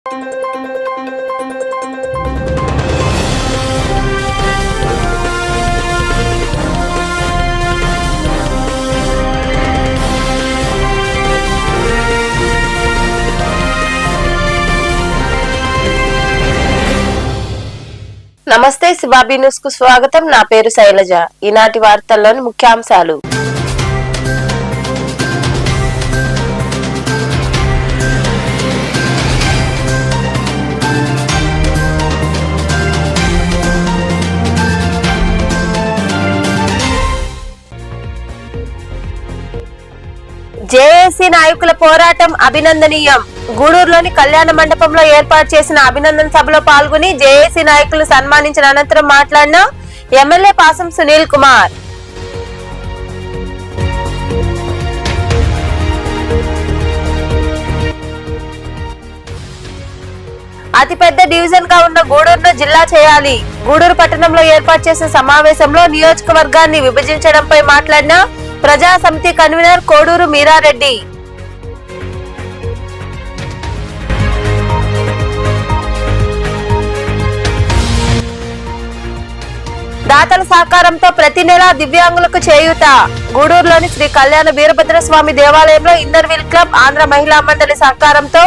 నమస్తే, శివాబీ న్యూస్ కు స్వాగతం. నా పేరు శైలజ. ఈనాటి వార్తల్లోని ముఖ్యాంశాలు. జేఏసీ నాయకుల పోరాటం అభినందనీయం. గూడూరులోని కళ్యాణ మండపంలో ఏర్పాటు చేసిన అభినందన సభలో పాల్గొని జేఏసీ నాయకులు సన్మానించిన అనంతరం మాట్లాడిన ఎమ్మెల్యే పాసం సునీల్ కుమార్, అతిపెద్ద డివిజన్ గా ఉన్న గూడూరును జిల్లా చేయాలి. గూడూరు పట్టణంలో ఏర్పాటు చేసిన సమావేశంలో నియోజకవర్గాన్ని విభజించడంపై మాట్లాడిన ప్రజా సమితి కన్వీనర్ కోడూరు మీరారెడ్డి, దాతల సహకారంతో ప్రతి నెల దివ్యాంగులకు చేయూత. గూడూరులోని శ్రీ కళ్యాణ వీరభద్రస్వామి దేవాలయంలో inner wheel club, Andhra Mahila మండలి సహకారంతో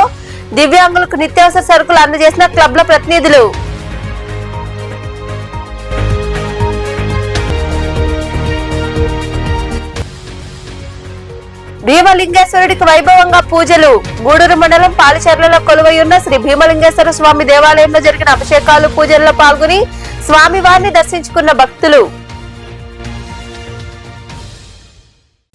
దివ్యాంగులకు నిత్యావసర సరుకులు అందజేసిన క్లబ్ల ప్రతినిధులు. భీమలింగేశ్వరుడికి వైభవంగా పూజలు. గూడూరు మండలం పాలిచెర్లలో కొలువైయున్న శ్రీ భీమలింగేశ్వర స్వామి దేవాలయంలో జరిగిన అభిషేకాలు, పూజల్లో పాల్గొని స్వామివారిని దర్శించుకున్న భక్తులు.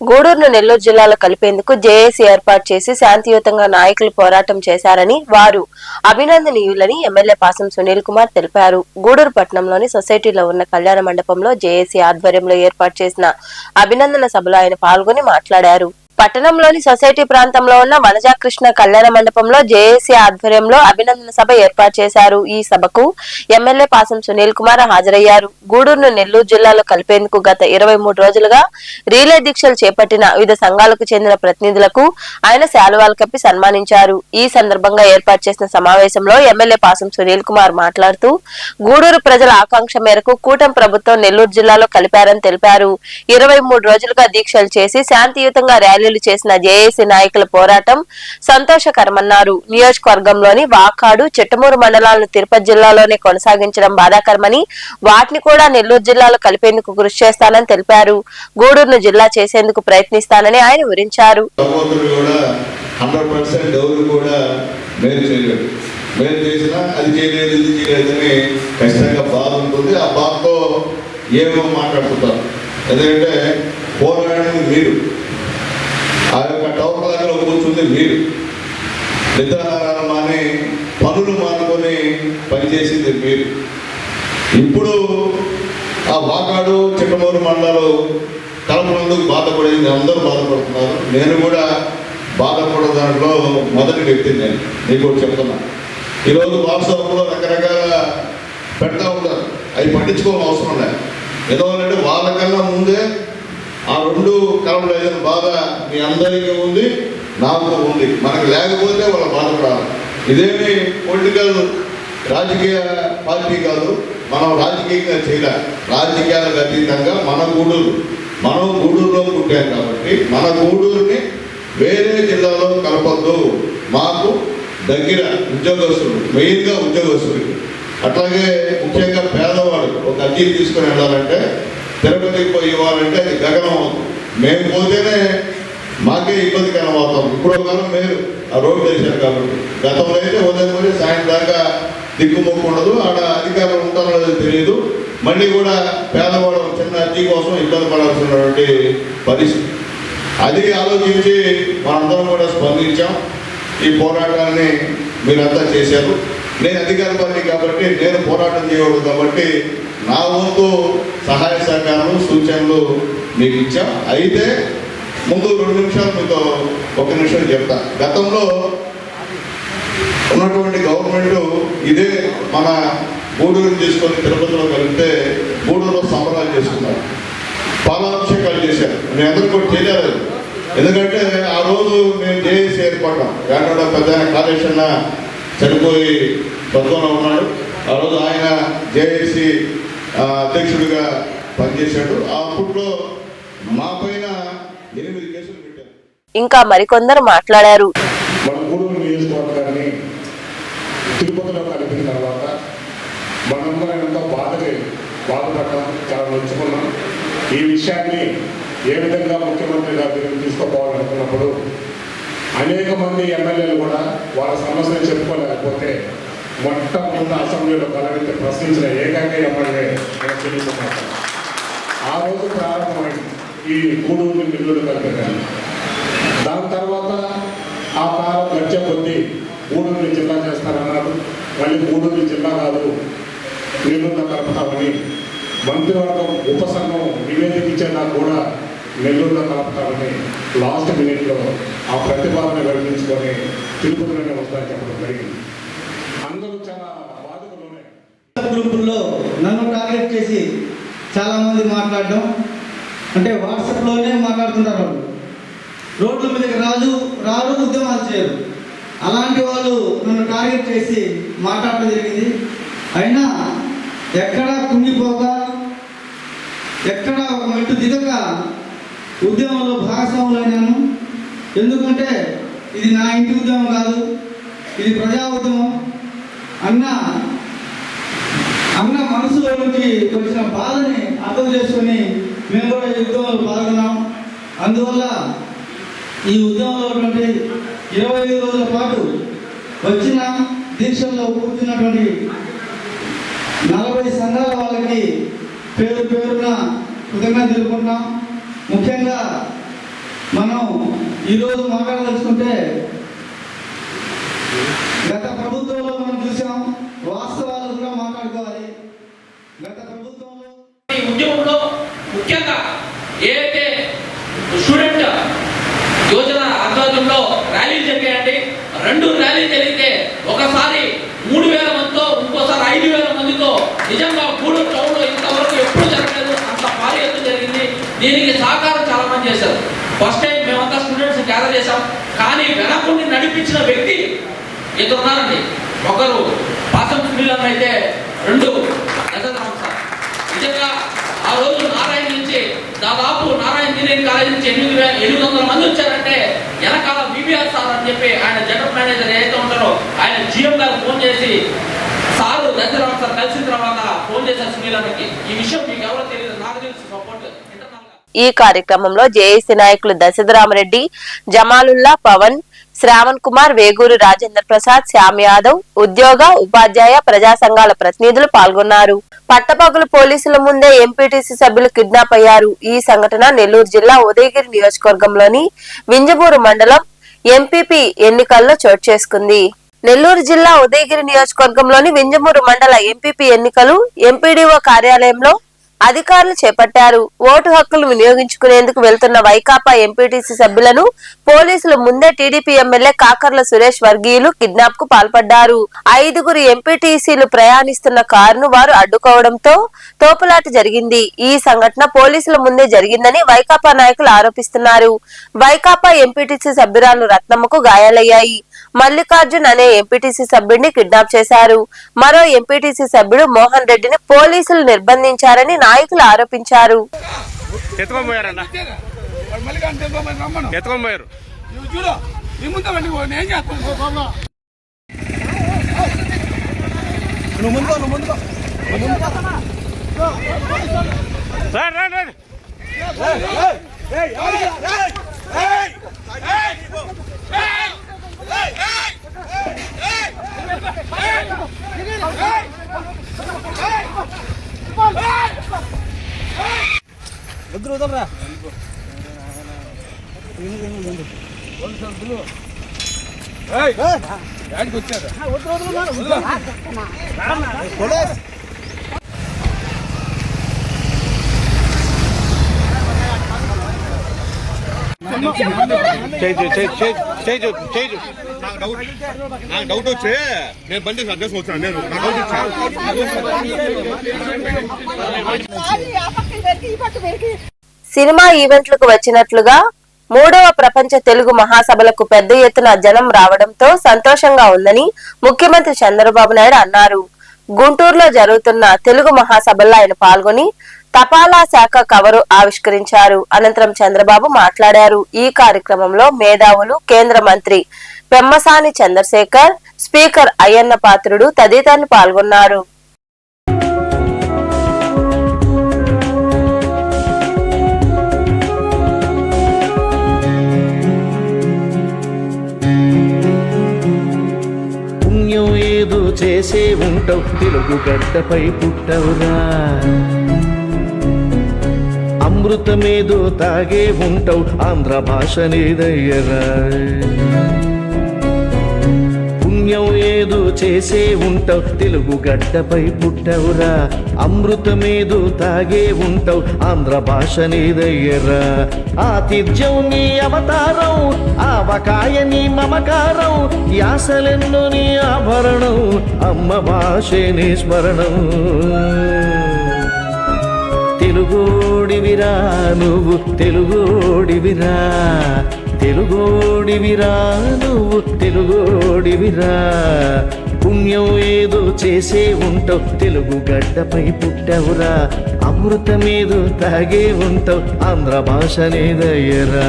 గూడూరును నెల్లూరు జిల్లాలో కలిపేందుకు జేఏసీ ఏర్పాటు చేసి శాంతియుతంగా నాయకులు పోరాటం చేశారని, వారు అభినందనీయులని ఎమ్మెల్యే పాసం సునీల్ కుమార్ తెలిపారు. గూడూరు పట్టణంలోని సొసైటీలో ఉన్న కళ్యాణ మండపంలో జేఏసీ ఆధ్వర్యంలో ఏర్పాటు చేసిన అభినందన సభలో ఆయన పాల్గొని మాట్లాడారు. పట్టణంలోని సొసైటీ ప్రాంతంలో ఉన్న వనజాకృష్ణ కళ్యాణ మండపంలో జేఏసీ ఆధ్వర్యంలో అభినందన సభ ఏర్పాటు చేశారు. ఈ సభకు ఎమ్మెల్యే పాసం సునీల్ కుమార్ హాజరయ్యారు. గూడూరును నెల్లూరు జిల్లాలో కలిపేందుకు గత 23 రోజులుగా రీలే దీక్షలు చేపట్టిన వివిధ సంఘాలకు చెందిన ప్రతినిధులకు ఆయన శాలువాలు కప్పి సన్మానించారు. ఈ సందర్భంగా ఏర్పాటు చేసిన సమావేశంలో ఎమ్మెల్యే పాసం సునీల్ కుమార్ మాట్లాడుతూ, గూడూరు ప్రజల ఆకాంక్ష మేరకు కూటమి ప్రభుత్వం నెల్లూరు జిల్లాలో కలిపారని తెలిపారు. 23 రోజులుగా దీక్షలు చేసి శాంతియుతంగా ర్యాలీ చేసిన జేఏసీ నాయకుల పోరాటం సంతోషకరమన్నారు. నియోజకవర్గంలోని వాకాడు, చిట్టమూరు మండలాలను తిరుపతి జిల్లాలోనే కొనసాగించడం బాధాకరమని, వాటిని కూడా నెల్లూరు జిల్లాలో కలిపేందుకు కృషి చేస్తానని తెలిపారు. గూడూరును జిల్లా చేసేందుకు ప్రయత్నిస్తానని ఆయన వివరించారు. ఆ యొక్క టౌన్లో కూర్చుంది మీరు, నిద్రాహారాలు మాని పనులు మానుకొని పనిచేసింది మీరు. ఇప్పుడు ఆ వాకాడు, చిట్టమూరు మండలాలు కలపనందుకు బాధపడేది అందరూ బాధపడుతున్నారు. నేను కూడా బాధపడే దాంట్లో మొదటి వ్యక్తిని. నేను నీకు కూడా చెప్తున్నా, ఈరోజు వాట్సాప్లో రకరకాల పెడతా ఉంటారు, అవి పట్టించుకోవాల్సిన అవసరం లేదు. ఎందుకంటే వాళ్ళకన్నా ముందే ఆ 2 కలపలేదని బాధ మీ అందరికీ ఉంది, నాకు ఉంది. మనకు లేకపోతే వాళ్ళ బాధపడాలి. ఇదేమి పొలిటికల్ రాజకీయ పార్టీ కాదు, మనం రాజకీయంగా చేయాలి. రాజకీయాలకు అతీతంగా మనం గూడూరులో పుట్టాం కాబట్టి మన గూడూరుని వేరే జిల్లాలో కలపద్దు. మాకు దగ్గర ఉద్యోగస్తులు, మెయిన్గా ఉద్యోగస్తులకి, అట్లాగే ముఖ్యంగా పేదవాడు ఒక అద్దెకి తీసుకుని వెళ్ళాలంటే, తిరుపతికి పోయి ఇవ్వాలంటే అది గగనం అవుతుంది. మేము పోతేనే మాకే ఇబ్బందికరం అవుతాం. ఇప్పుడు కాలం మీరు ఆ రోడ్డు వేశారు కాబట్టి, గతంలో అయితే ఉదయం పోయి సాయంత్రం దాకా దిక్కుమొక్కు ఉండదు, ఆడ అధికారులు ఉంటారో తెలియదు. మళ్ళీ కూడా పేదవాడు చిన్న అద్దె కోసం ఇబ్బంది పడాల్సినటువంటి పరిస్థితి. అది ఆలోచించి మనందరం కూడా స్పందించాం. ఈ పోరాటాన్ని మీరంతా చేశారు. నేను అధికార పార్టీ కాబట్టి నేను పోరాటం చేయకూడదు కాబట్టి నా వంతు సహాయ సహకారాలు, సూచనలు మీకు ఇచ్చాం. అయితే ముందు 2 నిమిషాలు మీతో 1 నిమిషం చెప్తా. గతంలో ఉన్నటువంటి గవర్నమెంట్ ఇదే మన గూడూరు తీసుకొని తిరుపతిలో కలిపితే గూడూరులో సంబరాలు చేసుకున్నారు, పాలాభిషేకాలు చేశారు. నేను అందరూ కూడా చేయలేదు. ఎందుకంటే ఆ రోజు మేము జేఏసీ ఏర్పడ్డాం. వేటోడ పెద్ద కాళేశ్వర చనిపోయి స్వర్గంలో ఉన్నాడు. ఆ రోజు ఆయన జేఏసీ అధ్యక్షుడిగా పనిచేశాడు. అప్పట్లో మా పైన 8 కేసులు పెట్టారు. ఇంకా మరికొందరు మాట్లాడారు. మన గూడూరు నియోజకవర్గాన్ని తిరుపతిలో కలిపిన తర్వాత మనందరం ఎంతో బాధపడ్డాం, చాలా నొచ్చుకున్నాం. ఈ విషయాన్ని ఏ విధంగా ముఖ్యమంత్రి గారి దగ్గరికి తీసుకోపోవాలనుకున్నప్పుడు అనేక మంది ఎమ్మెల్యేలు కూడా వాళ్ళ సమస్యలు చెప్పుకోలేకపోతే మొట్టమొదటి అసెంబ్లీలో కలవెత్తి ప్రశ్నించిన ఏకైక ఎమ్మెల్యే తెలుసుకున్నారు. ఆ రోజు ప్రారంభమైంది ఈ గూడూరు నెల్లూరు కలిపేదాన్ని. దాని తర్వాత ఆ కాలం గడిచే కొద్దీ గూడూరుని జిల్లా చేస్తారన్నారు. మళ్ళీ గూడూరు జిల్లా కాదు, నెల్లూరులో కలుపుతామని మంత్రివర్గం ఉపసంఘం నివేదిక ఇచ్చేదాకా కూడా నెల్లూరులో కలుపుతామని లాస్ట్ మినిట్లో ఆ ప్రతిపాదన వెలిగించుకొని తిరుపతిలోనే వస్తారని చెప్పడం జరిగింది. అందరూ చాలా బాధకులునే. గ్రూపుల్లో నన్ను టార్గెట్ చేసి చాలామంది మాట్లాడడం, అంటే వాట్సాప్లోనే మాట్లాడుతుంటారు. వాళ్ళు రోడ్ల మీదకి రారు, ఉద్యమాలు చేయరు. అలాంటి వాళ్ళు నన్ను టార్గెట్ చేసి మాట్లాడడం జరిగింది. అయినా ఎక్కడా కుంగిపోక, ఎక్కడా ఒక మెట్టు దిగక ఉద్యమంలో భాగస్వాములైనాను. ఎందుకంటే ఇది నా ఇంటి ఉద్యమం కాదు, ఇది ప్రజా ఉద్యమం. అన్న మనసులో నుంచి వచ్చిన బాధని అర్థం చేసుకొని మేము కూడా ఈ ఉద్యమంలో పాల్గొన్నాం. అందువల్ల ఈ ఉద్యమంలో 25 రోజుల పాటు వచ్చిన దీక్షల్లో కూర్చున్నటువంటి 40 సంఘాల వాళ్ళకి పేరున కృతజ్ఞత తెలుపుకుంటాం. ముఖ్యంగా మనం ఈరోజు మాట్లాడదలుచుకుంటే గత ప్రభుత్వంలో మనం చూసాం, వాస్తవాలు కూడా మాట్లాడుకోవాలి. గత ప్రభుత్వంలో ఈ ఉద్యమంలో ముఖ్యంగా ఏదైతే స్టూడెంట్ యోజన ఆధ్వర్యంలో ర్యాలీలు జరిగాయండి. 2 ర్యాలీలు జరిగితే ఒకసారి 3000 మందితో, ఇంకోసారి 5000 మందితో, నిజంగా గూడూరు టౌన్లో ఇంతవరకు ఎప్పుడు జరగలేదు, అంత భారీ ఎత్తు జరిగింది. దీనికి సహకారం చాలా మంది చేశారు. ఫస్ట్ టైం మేమంతా స్టూడెంట్స్ గ్యాదర్ చేశాం. కానీ వెనకుండి నడిపించిన వ్యక్తి ఇద్దరున్నారండి. ఒకరు పాసం సునీల్ అయితే 2 దశరామ్ సార్. నిజంగా ఆ రోజు నారాయణ నుంచి దాదాపు నారాయణ ఇంజనీరింగ్ కాలేజ్ నుంచి 800 మంది వచ్చారంటే వెనకాల బీబీఆర్ సార్ అని చెప్పి ఆయన జనరల్ మేనేజర్ ఏదైతే ఉంటారో ఆయన జిఎం గారు ఫోన్ చేసి సారు దశరామ్ సార్ కలిసిన తర్వాత ఫోన్ చేశారు సునీల్ అన్నకి. ఈ విషయం మీకు ఎవరో తెలియదు, నాకు తెలుసు. సపోర్ట్ ఈ కార్యక్రమంలో జేఏసీ నాయకులు దశరథరామరెడ్డి, జమాలుల్లా, పవన్, శ్రావణ్ కుమార్, వేగూరు రాజేంద్ర ప్రసాద్, శ్యామ్ యాదవ్, ఉద్యోగ, ఉపాధ్యాయ, ప్రజా సంఘాల ప్రతినిధులు పాల్గొన్నారు. పట్టపగలు పోలీసుల ముందే ఎంపీటీసీ సభ్యులు కిడ్నాప్ అయ్యారు. ఈ సంఘటన నెల్లూరు జిల్లా ఉదయగిరి నియోజకవర్గంలోని వింజమూరు మండలం ఎంపీపీ ఎన్నికల్లో చోటు చేసుకుంది. నెల్లూరు జిల్లా ఉదయగిరి నియోజకవర్గంలోని వింజమూరు మండల ఎంపీపీ ఎన్నికలు ఎంపీడీఓ కార్యాలయంలో అధికారులు చేపట్టారు. ఓటు హక్కులు వినియోగించుకునేందుకు వెళ్తున్న వైకాపా ఎంపీటీసీ సభ్యులను పోలీసులు ముందే టీడీపీ ఎమ్మెల్యే కాకర్ల సురేష్ వర్గీయులు కిడ్నాప్ కు పాల్పడ్డారు. 5 ఎంపీటీసీలు ప్రయాణిస్తున్న కారును వారు అడ్డుకోవడంతో తోపులాట జరిగింది. ఈ సంఘటన పోలీసుల ముందే జరిగిందని వైకాపా నాయకులు ఆరోపిస్తున్నారు. వైకాపా ఎంపీటీసీ సభ్యురాలు రత్నమ్మకు గాయాలయ్యాయి. మల్లికార్జున్ అనే ఎంపీటీసీ సభ్యుడిని కిడ్నాప్ చేశారు. మరో ఎంపీటీసీ సభ్యుడు మోహన్ రెడ్డిని పోలీసులు నిర్బంధించారని నాయకులు ఆరోపించారు. డౌట్ వచ్చే నేను బండి అడ్రస్ వచ్చాను. నేను సినిమా ఈవెంట్లకు వచ్చినట్లుగా 3వ ప్రపంచ తెలుగు మహాసభలకు పెద్ద ఎత్తున జనం రావడంతో సంతోషంగా ఉందని ముఖ్యమంత్రి చంద్రబాబు నాయుడు అన్నారు. గుంటూరులో జరుగుతున్న తెలుగు మహాసభల్లో ఆయన పాల్గొని తపాలా శాఖ కవరు ఆవిష్కరించారు. అనంతరం చంద్రబాబు మాట్లాడారు. ఈ కార్యక్రమంలో మేధావులు, కేంద్ర మంత్రి పెమ్మసాని చంద్రశేఖర్, స్పీకర్ అయ్యన్న పాత్రుడు తదితరులు పాల్గొన్నారు. ఏదో చేసే ఉంటావు, తెలుగు గడ్డపై పుట్టవురా. అమృతమేదో తాగే ఉంటావు, ఆంధ్ర భాష నీదయ్యరా. పుణ్యం ఏదో చేసే ఉంటావు, తెలుగు గడ్డపై పుట్టవురా. అమృతమేదో తాగే ఉంటావు, ఆంధ్ర భాష నీదయ్యరా. ఆతిథ్యం నీ అవతారం, ఆవకాయ నీ మమకారం, యాసలెన్నో నీ ఆభరణం, అమ్మ భాషే నీ స్మరణం. తెలుగోడివిరా నువ్వు, తెలుగోడివిరా, తెలుగోడివిరా నువ్వు, తెలుగోడివిరా. పుణ్యం ఏదో చేసే ఉంటావు, తెలుగు గడ్డపై పుట్టవురా. అమృతమేదో తాగే ఉంటావు, ఆంధ్ర భాష నీదయ్యరా.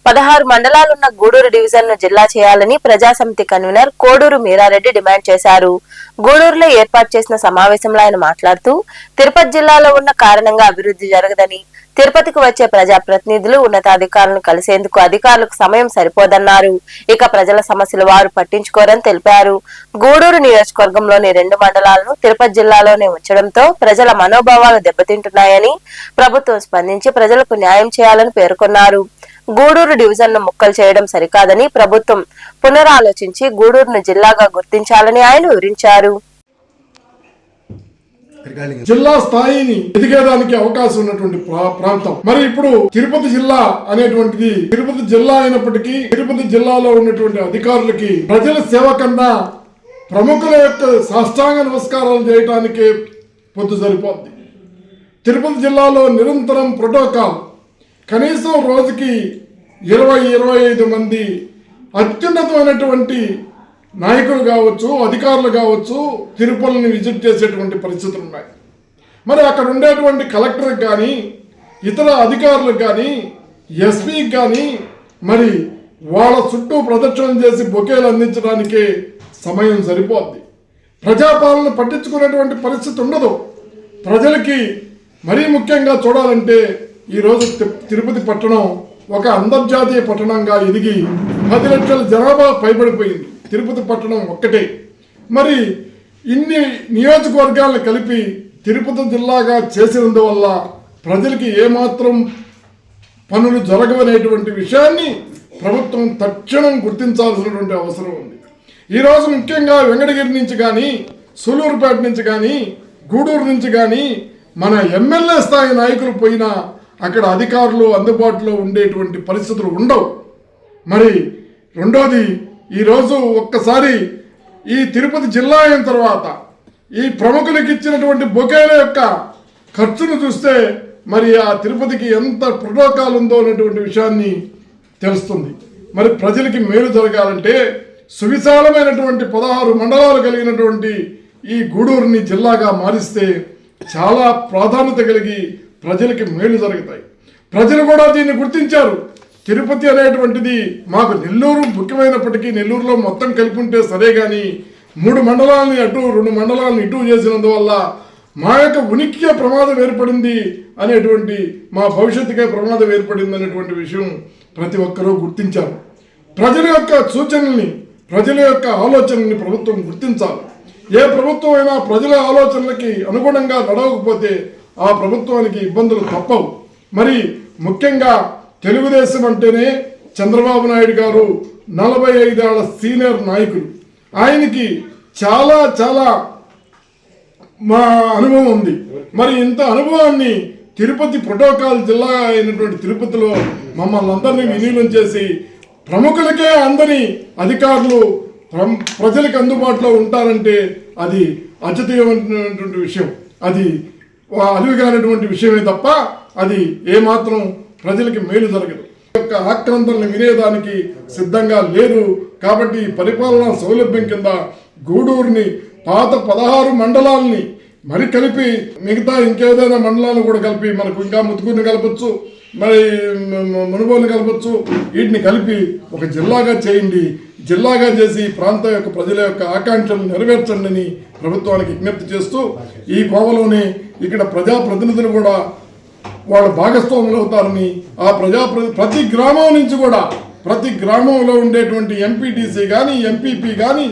16 మండలాలున్న గూడూరు డివిజన్ ను జిల్లా చేయాలని ప్రజాసమితి కన్వీనర్ కోడూరు మీరారెడ్డి డిమాండ్ చేశారు. గూడూరులో ఏర్పాటు చేసిన సమావేశంలో ఆయన మాట్లాడుతూ తిరుపతి జిల్లాలో ఉన్న కారణంగా అభివృద్ధి జరగదని, తిరుపతికి వచ్చే ప్రజాప్రతినిధులు ఉన్నతాధికారులను కలిసేందుకు అధికారులకు సమయం సరిపోదన్నారు. ఇక ప్రజల సమస్యలు వారు పట్టించుకోరని తెలిపారు. గూడూరు నియోజకవర్గంలోని 2 మండలాలను తిరుపతి జిల్లాలోనే ఉంచడంతో ప్రజల మనోభావాలు దెబ్బతింటున్నాయని, ప్రభుత్వం స్పందించి ప్రజలకు న్యాయం చేయాలని పేర్కొన్నారు. గూడూరు డివిజన్ ను ముక్కలు చేయడం సరికాదని, ప్రభుత్వం పునరాలోచించి గూడూరును జిల్లాగా గుర్తించాలని ఆయన వివరించారు. జిల్లా స్థాయిని ఎదిగేదానికి అవకాశం ఉన్నటువంటి ప్రాంతం. మరి ఇప్పుడు తిరుపతి జిల్లా అనేటువంటిది తిరుపతి జిల్లా అయినప్పటికీ తిరుపతి జిల్లాలో ఉన్నటువంటి అధికారులకి ప్రజల సేవ కన్నా ప్రముఖుల యొక్క సాష్టాంగ నమస్కారాలు చేయటానికి పొద్దు సరిపోద్ది. తిరుపతి జిల్లాలో నిరంతరం ప్రోటోకాల్, కనీసం రోజుకి 20-25 మంది అత్యున్నతమైనటువంటి నాయకులు కావచ్చు, అధికారులు కావచ్చు, తిరుపతిని విజిట్ చేసేటువంటి పరిస్థితులు ఉన్నాయి. మరి అక్కడ ఉండేటువంటి కలెక్టర్కి కానీ, ఇతర అధికారులకు కానీ, ఎస్పీకి కానీ మరి వాళ్ళ చుట్టూ ప్రదక్షిణం చేసి బొకేలు అందించడానికే సమయం సరిపోద్ది. ప్రజాపాలన పట్టించుకునేటువంటి పరిస్థితి ఉండదు. ప్రజలకి మరీ ముఖ్యంగా చూడాలంటే ఈరోజు తిరుపతి పట్టణం ఒక అంతర్జాతీయ పట్టణంగా ఎదిగి 10 లక్షల జనాభా పైబడిపోయింది. తిరుపతి పట్టణం ఒక్కటే. మరి ఇన్ని నియోజకవర్గాలను కలిపి తిరుపతి జిల్లాగా చేసినందువల్ల ప్రజలకి ఏమాత్రం పనులు జరగవనేటువంటి విషయాన్ని ప్రభుత్వం తక్షణం గుర్తించాల్సినటువంటి అవసరం ఉంది. ఈరోజు ముఖ్యంగా వెంకటగిరి నుంచి కానీ, సూలూరుపేట నుంచి కానీ, గూడూరు నుంచి కానీ మన ఎమ్మెల్యే స్థాయి నాయకులు పోయినా అక్కడ అధికారులు అందుబాటులో ఉండేటువంటి పరిస్థితులు ఉండవు. మరి రెండోది, ఈరోజు ఒక్కసారి ఈ తిరుపతి జిల్లా అయిన తర్వాత ఈ ప్రముఖులకు ఇచ్చినటువంటి బొకేల యొక్క ఖర్చును చూస్తే మరి ఆ తిరుపతికి ఎంత ప్రోటోకాల్ ఉందో అనేటువంటి విషయాన్ని తెలుస్తుంది. మరి ప్రజలకి మేలు జరగాలంటే సువిశాలమైనటువంటి 16 మండలాలు కలిగినటువంటి ఈ గూడూరుని జిల్లాగా మారిస్తే చాలా ప్రాధాన్యత కలిగి ప్రజలకి మేలు జరుగుతాయి. ప్రజలు కూడా దీన్ని గుర్తించారు. తిరుపతి అనేటువంటిది మాకు నెల్లూరు ముఖ్యమైనప్పటికీ నెల్లూరులో మొత్తం కలిపి ఉంటే సరే కానీ 3 మండలాలని అటు 2 మండలాలను ఇటు చేసినందువల్ల మా యొక్క ఉనికికే ప్రమాదం ఏర్పడింది అనేటువంటి, మా భవిష్యత్తుకే ప్రమాదం ఏర్పడింది అనేటువంటి విషయం ప్రతి ఒక్కరూ గుర్తించారు. ప్రజల యొక్క సూచనల్ని, ప్రజల యొక్క ఆలోచనల్ని ప్రభుత్వం గుర్తించాలి. ఏ ప్రభుత్వం అయినా ప్రజల ఆలోచనలకి అనుగుణంగా నడవకపోతే ఆ ప్రభుత్వానికి ఇబ్బందులు తప్పవు. మరి ముఖ్యంగా తెలుగుదేశం అంటేనే చంద్రబాబు నాయుడు గారు 45 ఏళ్ల సీనియర్ నాయకులు. ఆయనకి చాలా చాలా మా అనుభవం ఉంది. మరి ఇంత అనుభవాన్ని తిరుపతి ప్రోటోకాల్ జిల్లా అయినటువంటి తిరుపతిలో మమ్మల్ని అందరినీ విలీనం చేసి ప్రముఖులకే అందరి అధికారులు ప్రజలకు అందుబాటులో ఉంటారంటే అది అద్భుతమైనటువంటి విషయం. అది అలివిగానటువంటి విషయమే తప్ప అది ఏమాత్రం ప్రజలకి మేలు జరగదు. యొక్క ఆక్రందనలు వినేదానికి సిద్ధంగా లేరు. కాబట్టి పరిపాలనా సౌలభ్యం కింద గూడూరుని పాత 16 మండలాలని మరి కలిపి మిగతా ఇంకేదైనా మండలాలను కూడా కలిపి మనకు ఇంకా ముత్తుకూరుని కలపచ్చు, మరి మునుగోలుని కలపచ్చు, వీటిని కలిపి ఒక జిల్లాగా చేయండి. జిల్లాగా చేసి ప్రాంతం యొక్క ప్రజల యొక్క ఆకాంక్షలు నెరవేర్చండి అని ప్రభుత్వానికి విజ్ఞప్తి చేస్తూ, ఈ కోవలోనే ఇక్కడ ప్రజాప్రతినిధులు కూడా వాళ్ళ భాగస్వాములు అవుతారని, ఆ ప్రతి గ్రామం నుంచి కూడా ప్రతి గ్రామంలో ఉండేటువంటి ఎంపీటీసీ కానీ ఎంపీపీ కానీ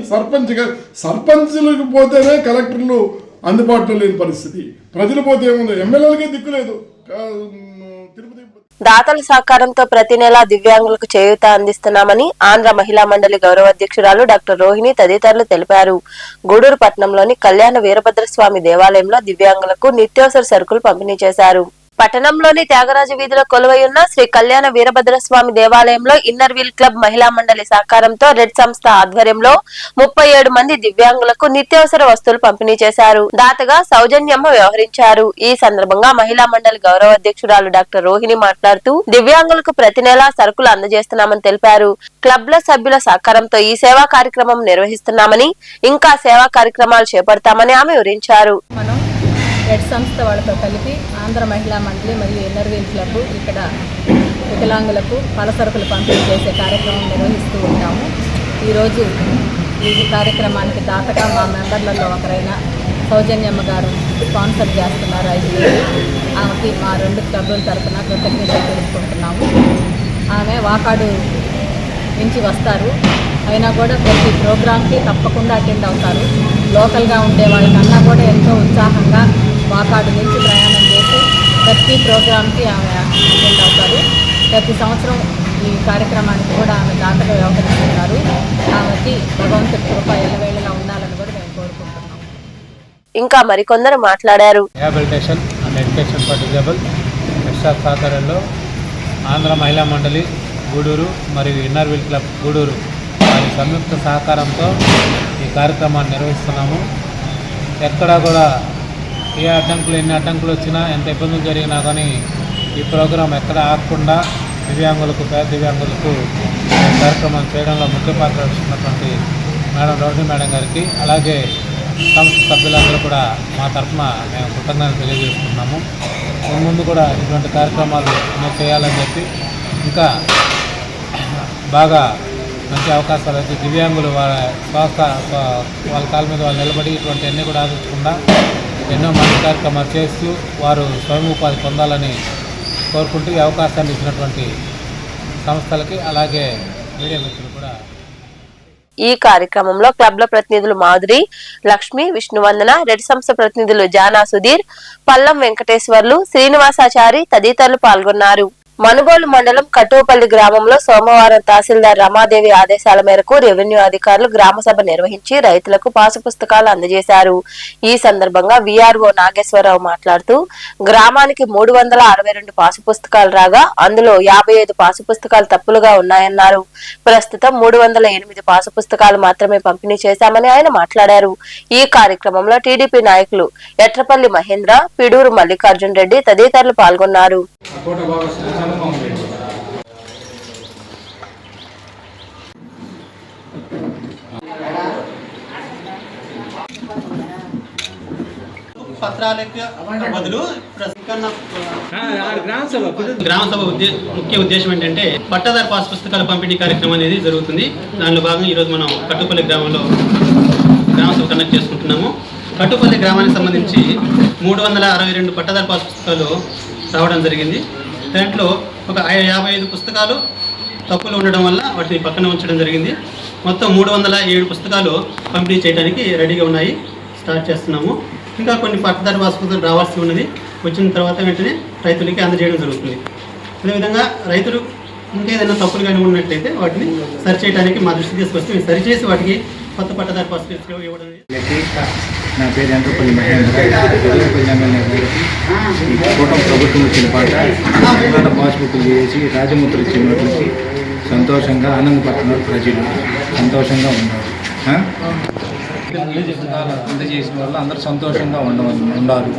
సర్పంచులకు పోతేనే కలెక్టర్లు అందుబాటులో లేని పరిస్థితి. ప్రజలు పోతే ఏముంది, ఎమ్మెల్యేలకే దిక్కులేదు. తిరుపతి దాతల సహకారంతో ప్రతి నెలా దివ్యాంగులకు చేయూత అందిస్తున్నామని ఆంధ్ర మహిళా మండలి గౌరవ అధ్యక్షురాలు డాక్టర్ రోహిణి తదితరులు తెలిపారు. గూడూరు పట్టణంలోని కళ్యాణ వీరభద్రస్వామి దేవాలయంలో దివ్యాంగులకు నిత్యావసర సరుకులు పంపిణీ చేశారు. పట్టణంలోని త్యాగరాజ వీధిలో కొలువై ఉన్న శ్రీ కళ్యాణ వీరభద్రస్వామి దేవాలయంలో ఇన్నర్ వీల్ క్లబ్ మహిళా మండలి సహకారంతో రెడ్ సంస్థ ఆధ్వర్యంలో 37 మంది దివ్యాంగులకు నిత్యావసర వస్తువులు పంపిణీ చేశారు. దాతగా సౌజన్యమ్మ వ్యవహరించారు. ఈ సందర్భంగా మహిళా మండలి గౌరవ అధ్యక్షురాలు డాక్టర్ రోహిణి మాట్లాడుతూ దివ్యాంగులకు ప్రతి నెలా సరుకులు అందజేస్తున్నామని తెలిపారు. క్లబ్ల సభ్యుల సహకారంతో ఈ సేవా కార్యక్రమం నిర్వహిస్తున్నామని, ఇంకా సేవా కార్యక్రమాలు చేపడతామని ఆమె వివరించారు. రెడ్ సంస్థ వాళ్ళతో కలిపి ఆంధ్ర మహిళా మండలి మరియు ఇన్నర్ వీల్ క్లబ్ ఇక్కడ వికలాంగులకు పలసరుకులు పంపిణీ చేసే కార్యక్రమం నిర్వహిస్తూ ఉంటాము. ఈరోజు ఈ కార్యక్రమానికి దాతగా మా మెంబర్లలో ఒకరైన సౌజన్యమ్మ గారు స్పాన్సర్ చేస్తున్నారు. 5,000 ఆమెకి మా 2 క్లబ్ల తరఫున కృతజ్ఞతలు తెలుపుకుంటున్నాము. ఆమె వాకాడు నుంచి వస్తారు, అయినా కూడా ప్రతి ప్రోగ్రామ్కి తప్పకుండా అటెండ్ అవుతారు. లోకల్గా ఉండే వాళ్ళకన్నా కూడా ఎంతో ఉత్సాహంగా వాకాడు నుంచి ప్రయాణం చేసి ప్రతి ప్రోగ్రామ్కి ఆమె అటెండ్ అవుతారు. ప్రతి సంవత్సరం ఈ కార్యక్రమానికి కూడా ఆమె దాతగా వ్యవహరిస్తున్నారు. ఆమెకి భగవంతుడి కృప ఎల్లవేళలా ఉండాలని కూడా మేము కోరుకుంటున్నాం. ఇంకా మరికొందరు మాట్లాడారు. Rehabilitation and education for disable SR సహకారంలో ఆంధ్ర మహిళా మండలి గూడూరు మరియు ఇన్నర్ వీల్ క్లబ్ గూడూరు వారి సంయుక్త సహకారంతో ఈ కార్యక్రమాన్ని నిర్వహిస్తున్నాము. ఎక్కడా కూడా ఎన్ని అడ్డంకులు వచ్చినా, ఎంత ఇబ్బందులు జరిగినా కానీ ఈ ప్రోగ్రాం ఎక్కడ ఆగకుండా దివ్యాంగులకు, పేద దివ్యాంగులకు కార్యక్రమం చేయడంలో ముఖ్య పాత్ర వహిస్తున్నటువంటి మేడం రోహిణి మేడం గారికి, అలాగే సంస్థ సభ్యులందరూ కూడా మా తరఫున మేము కృతజ్ఞతలు తెలియజేస్తున్నాము. ముందు కూడా ఇటువంటి కార్యక్రమాలు చేయాలని చెప్పి, ఇంకా బాగా మంచి అవకాశాలు అయితే దివ్యాంగులు వాళ్ళ కాళ్ళ మీద వాళ్ళు నిలబడి ఇటువంటి అన్నీ కూడా ఆశించకుండా ఎన్నో మంచి కార్యక్రమాలు చేస్తూ వారు స్వయం ఉపాధి పొందాలని కోరుకుంటూ ఈ అవకాశాన్ని ఇచ్చినటువంటి సంస్థలకి, అలాగే మీడియా మిత్రులు కూడా. ఈ కార్యక్రమంలో క్లబ్ల ప్రతినిధులు మాధురి, లక్ష్మి, విష్ణువందన, రెడ్ సంస్థ ప్రతినిధులు జానా సుధీర్, పల్లం వెంకటేశ్వర్లు, శ్రీనివాసాచారి తదితరులు పాల్గొన్నారు. మనుగోలు మండలం కట్టోపల్లి గ్రామంలో సోమవారం తహసీల్దార్ రమాదేవి ఆదేశాల మేరకు రెవెన్యూ అధికారులు గ్రామ సభ నిర్వహించి రైతులకు పాసు పుస్తకాలు అందజేశారు. ఈ సందర్భంగా వీఆర్ఓ నాగేశ్వరరావు మాట్లాడుతూ గ్రామానికి 362 పాసు పుస్తకాలు రాగా అందులో 55 పాసు పుస్తకాలు తప్పులుగా ఉన్నాయన్నారు. ప్రస్తుతం 308 పాసు పుస్తకాలు మాత్రమే పంపిణీ చేశామని ఆయన మాట్లాడారు. ఈ కార్యక్రమంలో టీడీపీ నాయకులు ఎట్రపల్లి మహేంద్ర, పిడూరు మల్లికార్జున్ రెడ్డి తదితరులు పాల్గొన్నారు. పత్రాలకు బదులు గ్రామసభ ముఖ్య ఉద్దేశం ఏంటంటే పట్టాదారు పాస్ పుస్తకాల పంపిణీ కార్యక్రమం అనేది జరుగుతుంది. దానిలో భాగంగా ఈరోజు మనం కట్టుపల్లి గ్రామంలో గ్రామసభ కండక్ట్ చేసుకుంటున్నాము. కట్టుపల్లి గ్రామానికి సంబంధించి 362 పట్టాదారు పాస్ పుస్తకాలు రావడం జరిగింది. దాంట్లో ఒక 55 పుస్తకాలు తప్పులు ఉండడం వల్ల వాటిని పక్కన ఉంచడం జరిగింది. మొత్తం 307 పుస్తకాలు పంపిణీ చేయడానికి రెడీగా ఉన్నాయి. స్టార్ట్ చేస్తున్నాము. ఇంకా కొన్ని పట్టదారు పాస్ పుస్తకాలు రావాల్సి ఉన్నది. వచ్చిన తర్వాత వెంటనే రైతులకి అందజేయడం జరుగుతుంది. అదేవిధంగా రైతులు ఇంకేదైనా తప్పులు కానీ ఉన్నట్లయితే వాటిని సరిచేయడానికి మా దృష్టి తీసుకొచ్చి మేము సరిచేసి వాటికి కొత్త పట్టదారు పాస్ పుస్తకాలు ఇవ్వడం. నా పేరు ఎంట్రపల్లి మహేంద్ర, ఎమ్మెల్యే గారికి కూటమి ప్రభుత్వం ఇచ్చిన పాట పాస్బుక్లు చేసి రాజముద్ర ఇచ్చినటువంటి సంతోషంగా ఆనందపడుతున్నారు. ప్రజలు సంతోషంగా ఉన్నారు. పుస్తకాలు అందజేసిన వల్ల అందరూ సంతోషంగా ఉండాలి.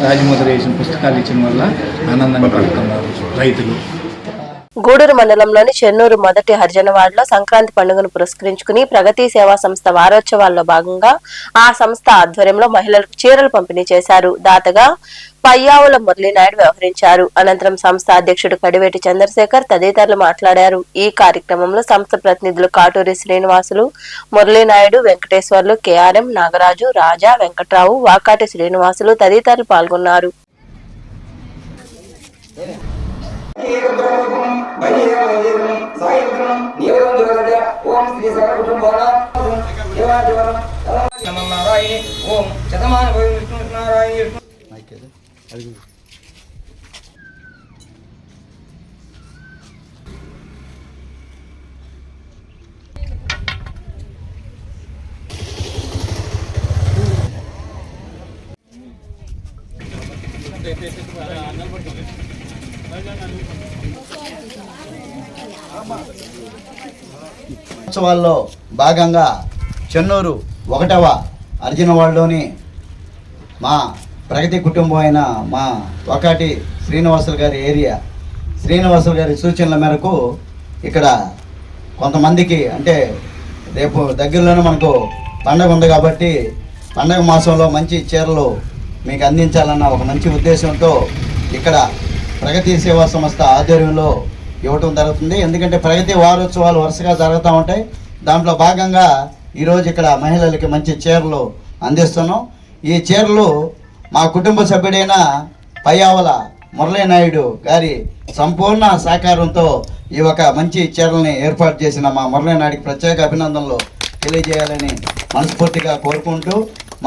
రాజముద్ర వేసిన పుస్తకాలు ఇచ్చిన వల్ల ఆనందంగా పడుతున్నారు రైతులు. గూడూరు మండలంలోని చెన్నూరు మొదటి హరిజనవాడలో సంక్రాంతి పండుగను పురస్కరించుకుని ప్రగతి సేవా సంస్థ వారోత్సవాల్లో భాగంగా ఆ సంస్థ ఆధ్వర్యంలో మహిళలకు చీరలు పంపిణీ చేశారు. దాతగా పయ్యావుల మురళీనాయుడు వ్యవహరించారు. అనంతరం సంస్థ అధ్యక్షుడు కడివేటి చంద్రశేఖర్ తదితరులు మాట్లాడారు. ఈ కార్యక్రమంలో సంస్థ ప్రతినిధులు కాటూరి శ్రీనివాసులు, మురళీనాయుడు, వెంకటేశ్వర్లు, కేఆర్ఎం, నాగరాజు, రాజా, వెంకట్రావు, వాకాటి శ్రీనివాసులు తదితరులు పాల్గొన్నారు. ఉత్సవాల్లో భాగంగా చెన్నూరు 1వ అర్జునవాడలోని మా ప్రగతి కుటుంబం అయిన మా వాకాటి శ్రీనివాసులు గారి శ్రీనివాసులు గారి సూచనల మేరకు ఇక్కడ కొంతమందికి అంటే రేపు దగ్గరలోనే మనకు పండగ ఉంది కాబట్టి పండగ మాసంలో మంచి చీరలు మీకు అందించాలన్న ఒక మంచి ఉద్దేశంతో ఇక్కడ ప్రగతి సేవా సంస్థ ఆధ్వర్యంలో ఇవ్వటం జరుగుతుంది. ఎందుకంటే ప్రగతి వారోత్సవాలు వరుసగా జరుగుతూ ఉంటాయి. దాంట్లో భాగంగా ఈరోజు ఇక్కడ మహిళలకి మంచి చీరలు అందిస్తున్నాం. ఈ చీరలు మా కుటుంబ సభ్యుడైన పయ్యావుల మురళీనాయుడు గారి సంపూర్ణ సహకారంతో ఈ ఒక మంచి చీరల్ని ఏర్పాటు చేసిన మా మురళీనాయుడికి ప్రత్యేక అభినందనలు తెలియజేయాలని మనస్ఫూర్తిగా కోరుకుంటూ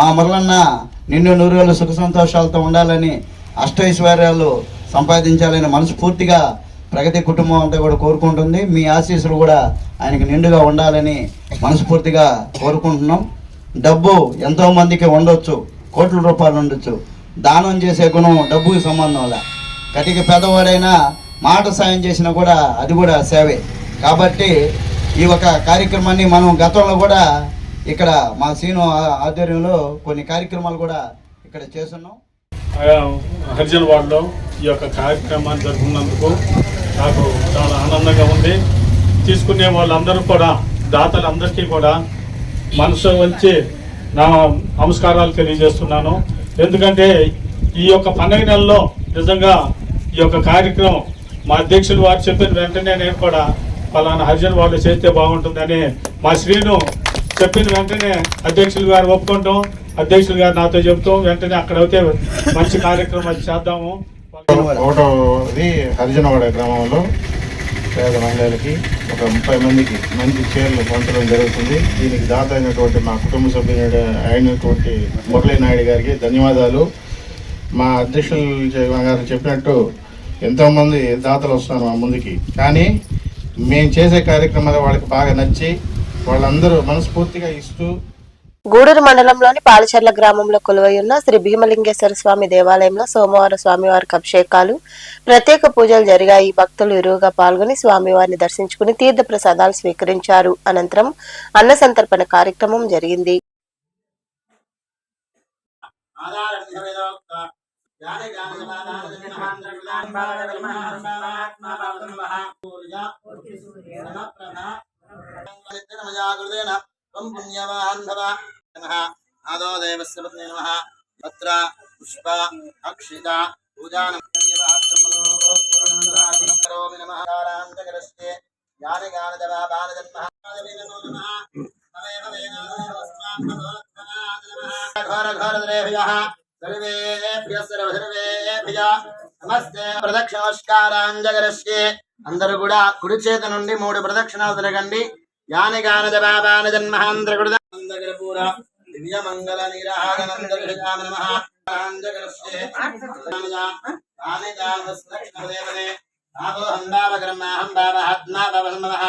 మా మురళన్న నిండు నూరేళ్ళు సుఖ సంతోషాలతో ఉండాలని అష్టైశ్వర్యాలు సంపాదించాలని మనస్ఫూర్తిగా ప్రగతి కుటుంబం అంతా కూడా కోరుకుంటుంది. మీ ఆశీస్సులు కూడా ఆయనకి నిండుగా ఉండాలని మనస్ఫూర్తిగా కోరుకుంటున్నాం. డబ్బు ఎంతోమందికి ఉండొచ్చు, కోట్ల రూపాయలు ఉండొచ్చు. దానం చేసే గుణం డబ్బుకి సంబంధం లే. కటిక పెద్దవాడైనా మాట సాయం చేసినా కూడా అది కూడా సేవే. కాబట్టి ఈ ఒక కార్యక్రమాన్ని మనం గతంలో కూడా ఇక్కడ మా సీను ఆధ్వర్యంలో కొన్ని కార్యక్రమాలు కూడా ఇక్కడ చేస్తున్నాం. హరిజనవాడలో ఈ యొక్క కార్యక్రమాన్ని జరుపుకున్నందుకు నాకు చాలా ఆనందంగా ఉంది. తీసుకునే వాళ్ళందరూ కూడా దాతలందరికీ కూడా మనసు వంచి నా నమస్కారాలు తెలియజేస్తున్నాను. ఎందుకంటే ఈ యొక్క పండుగ నెలలో నిజంగా ఈ యొక్క కార్యక్రమం మా అధ్యక్షులు వారు చెప్పిన వెంటనే నేను కూడా ఫలానా హరిజనవాడలో చేస్తే బాగుంటుందని మా శ్రీను చెప్పిన వెంటనే అధ్యక్షులు గారు ఒప్పుకుంటాం, అధ్యక్షులు గారు నాతో చెప్తాం, వెంటనే అక్కడ అయితే మంచి కార్యక్రమాలు చేద్దాము. ఒకటోది హరిజనవాడ గ్రామంలో పేద మహిళలకి ఒక 30 మందికి మంచి చీరలు పంచడం జరుగుతుంది. దీనికి దాత అయినటువంటి మా కుటుంబ సభ్యుడు అయినటువంటి మురళీనాయుడు గారికి ధన్యవాదాలు. మా అధ్యక్షులు గారు చెప్పినట్టు ఎంతోమంది దాతలు వస్తున్నారు మా ముందుకి, కానీ మేము చేసే కార్యక్రమాలు వాళ్ళకి బాగా నచ్చి వాళ్ళందరూ మనస్ఫూర్తిగా ఇస్తూ గూడూరు మండలంలోని పాలచర్ల గ్రామంలో కొలువైయున్న శ్రీ భీమలింగేశ్వర స్వామి దేవాలయంలో సోమవారం స్వామివారికి అభిషేకాలు, ప్రత్యేక పూజలు జరిగాయి. భక్తులు ఇరువుగా పాల్గొని స్వామివారిని దర్శించుకుని తీర్థ ప్రసాదాలు స్వీకరించారు. అనంతరం అన్న సంతర్పణ కార్యక్రమం జరిగింది. ఆదో దేవస్య పత్నే నమః పత్ర పుష్ప అక్షిత పూజానం అందరూ కూడా కుడి చేతి నుండి 3 ప్రదక్షిణాలు తిరగండి. యాని గాన జపాపాన జన్మహాంధ్రకృత దివ్య మంగళ నీరాజనందరిషామ నమః ఆంజగరస్యే యాని గాన ప్రదక్షిణదేవనే ఆపోహం భావకర్మాహం భావహాత్మా భవసమః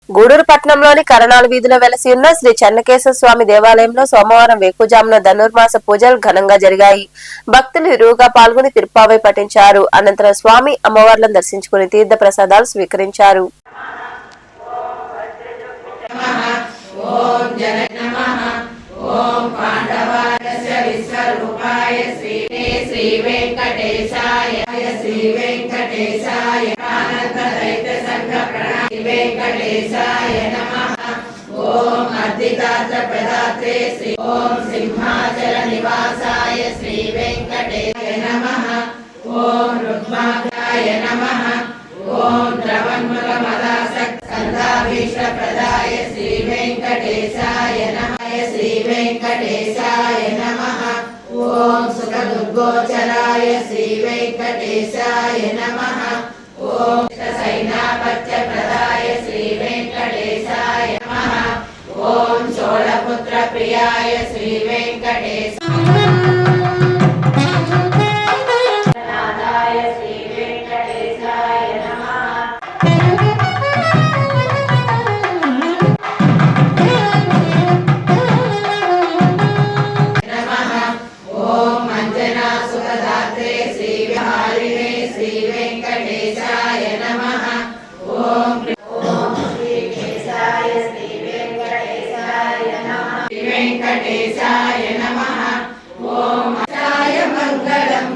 గూడూరు పట్టణంలోని కరణాల వీధిలో వెలసి ఉన్న శ్రీ చెన్నకేశ్వర స్వామి దేవాలయంలో సోమవారం వేకుజామున ధనుర్మాస పూజలు ఘనంగా జరిగాయి. భక్తులు ఇరువుగా పాల్గొని తిరుప్పావై పఠించారు. అనంతరం స్వామి అమ్మవార్లను దర్శించుకుని తీర్థ ప్రసాదాలు స్వీకరించారు. వెంకటేశాయ నమః. ఓం అద్దితాత్ర ప్రదాత్రే శ్రీ ఓం సింహాచల నివాసాయ శ్రీ వెంకటేశాయ నమః. ఓం రుద్మాయ నమః. ఓం ద్రవన్ముల మదాసక్త సంతాభీష్ట ప్రదాయ శ్రీ వెంకటేశాయ నమః. శ్రీ వెంకటేశాయ నమః. ఓం సుఖ దుర్గోచరాయ శ్రీ వెంకటేశాయ నమః. ఓం సైనాపత్య ప్రదాయ శ్రీ వెంకటేశాయ నమః. ఓం చోళపుత్ర ప్రియాయ శ్రీ వెంకటేశాయ శ్రీ వెంకటేశాయ నమః. ఓం అంజనా సుఖదాత్రే శ్రీ విహారిణే శ్రీ వెంకటేశాయ నమః. ఓం శ్రీ కేశాయ శ్రీ వెంకటేశాయ నమః. శ్రీ వెంకటేశాయ నమః. ఓం అచాయ మంగళం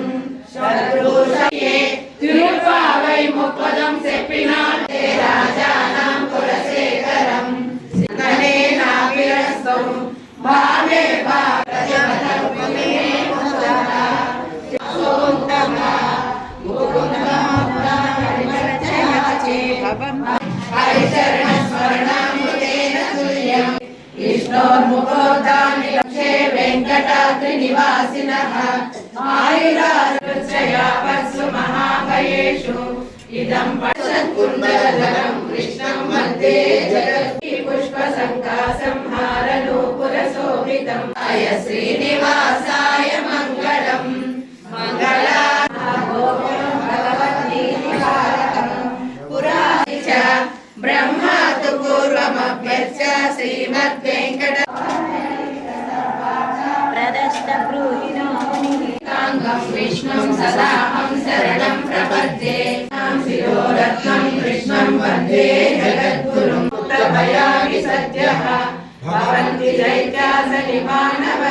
శత్రుషయే తిరుపావై ముప్పదం చెప్పినాటే రాజానాం కులశేఖరం సిద్ధనే నాభిరస్తం భావే భారజమనర్పమే ముసలా సోంతమ హరిచరణ స్మరణామృతేన తుల్యం విష్ణోర్ముఖోద్ధాని లక్ష్యే వెంకటాద్రి నివాసినః ఆయురారోగ్యయాపస్సు మహాభయేషు ఇదం పశత్కుండలధరం కృష్ణం వందే జగతి పుష్ప సంకాసంహార నూపుర శోభితం అయ శ్రీనివాసాయ మంగళం మంగళా బ్రహ్మాతు పూర్వమభ్యర్చ శ్రీమద్ వెంకట విష్ణుం సదాహం శరణం ప్రపద్యే శిరోరత్నం కృష్ణం వందే జగద్గురుం భయామి సత్యః భవంతి జైత్యాసని మానవ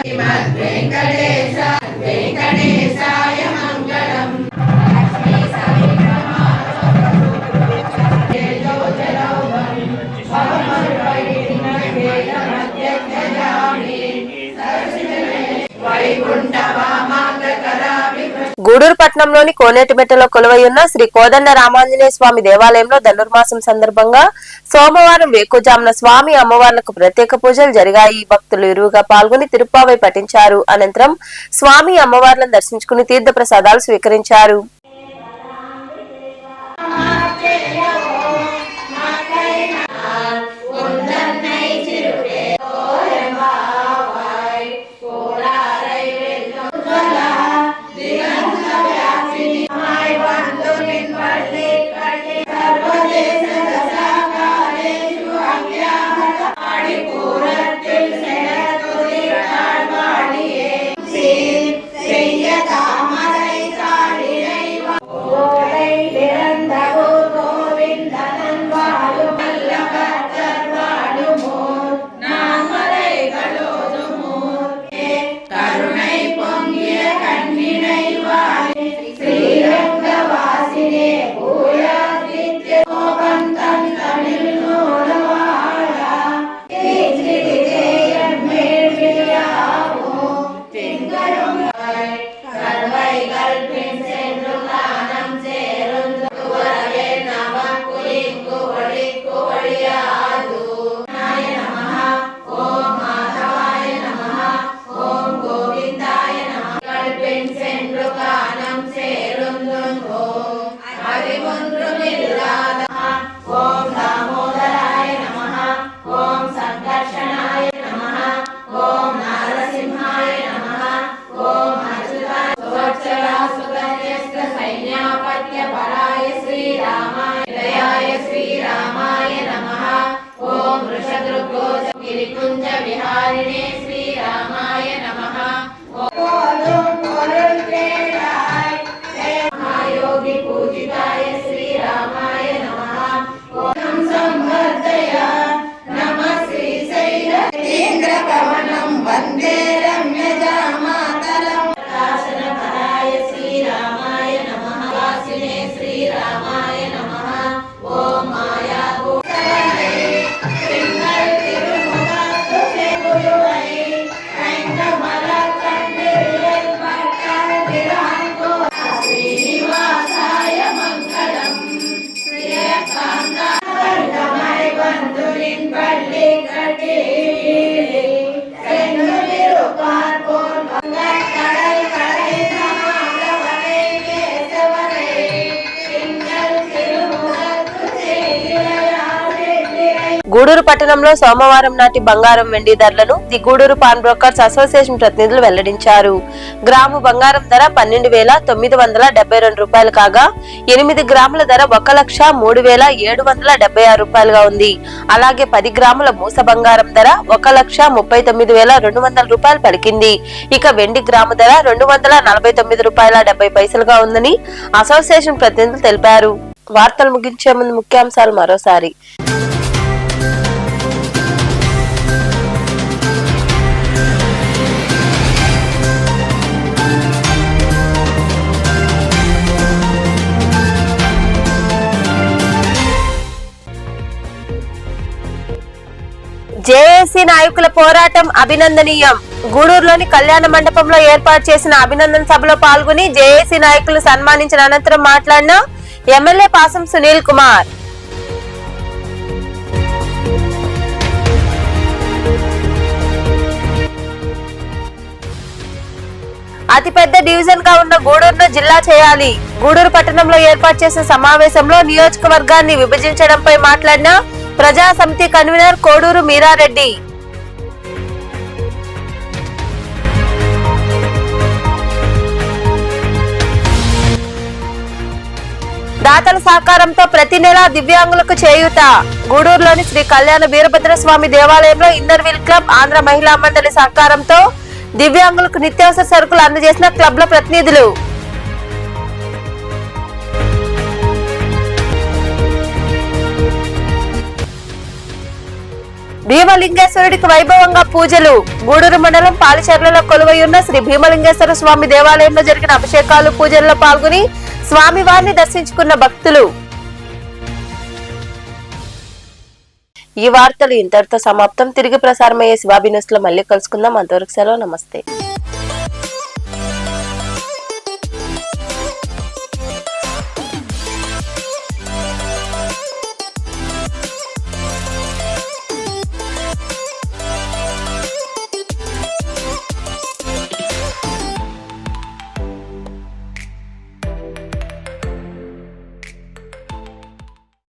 వెంకటేశ వెంకటేశాయ మంగళం. గూడూరు పట్టణంలోని కోనేటిమెట్టలో కొలువై ఉన్న శ్రీ కోదండ రామాంజనేయ స్వామి దేవాలయంలో ధనుర్మాసం సందర్భంగా సోమవారం వేకుజామున స్వామి అమ్మవార్లకు ప్రత్యేక పూజలు జరిగాయి. భక్తులు ఇరువుగా పాల్గొని తిరుప్పావై పఠించారు. అనంతరం స్వామి అమ్మవార్లను దర్శించుకుని తీర్థ ప్రసాదాలు స్వీకరించారు. செய்ய தாமரை காளியை గూడూరు పట్టణంలో సోమవారం నాటి బంగారం వెండి ధరలను the Gudur pan brokers association ప్రతినిధులు వెల్లడించారు. గ్రాము బంగారం ధర 12,972 రూపాయలు కాగా 8 గ్రాముల ధర 1,03,776 రూపాయలుగా ఉంది. అలాగే 10 గ్రాముల మూస బంగారం ధర 1,39,200 రూపాయలు పలికింది. ఇక వెండి గ్రాము ధర 249 రూపాయల 70 పైసలుగా ఉందని అసోసియేషన్ ప్రతినిధులు తెలిపారు. వార్తలు ముగించే ముందు ముఖ్యాంశాలు మరోసారి. జేఏసీ నాయకుల పోరాటం అభినందనీయం. గూడూరులోని కళ్యాణ మండపంలో ఏర్పాటు చేసిన అభినందన సభలో పాల్గొని జేఏసీ నాయకులు సన్మానించిన అనంతరం మాట్లాడిన ఎమ్మెల్యే పాసం సునీల్ కుమార్. అతిపెద్ద డివిజన్ గా ఉన్న గూడూరును జిల్లా చేయాలి. గూడూరు పట్టణంలో ఏర్పాటు చేసిన సమావేశంలో నియోజకవర్గాన్ని విభజించడంపై మాట్లాడిన ప్రజా సమితి కన్వీనర్ కోడూరు మీరారెడ్డి. దాతల సహకారంతో ప్రతి నెల దివ్యాంగులకు చేయూత. గూడూరులోని శ్రీ కళ్యాణ వీరభద్రస్వామి దేవాలయంలో inner wheel club, Andhra Mahila మండలి సహకారంతో దివ్యాంగులకు నిత్యావసర సరుకులు అందజేసిన క్లబ్ల ప్రతినిధులు. భీమలింగేశ్వరుడికి వైభవంగా పూజలు. గూడూరు మండలం పాలిచెర్లలో కొలువై ఉన్న శ్రీ భీమలింగేశ్వర స్వామి దేవాలయంలో జరిగిన అభిషేకాలు, పూజల్లో పాల్గొని స్వామివారిని దర్శించుకున్న భక్తులు. ఈ వార్తలు ఇంతటితో సమాప్తం. తిరిగి ప్రసారమయ్యే శివాబి న్యూస్ లో మళ్ళీ కలుసుకుందాం. అంతవరకు సెలవు. నమస్తే.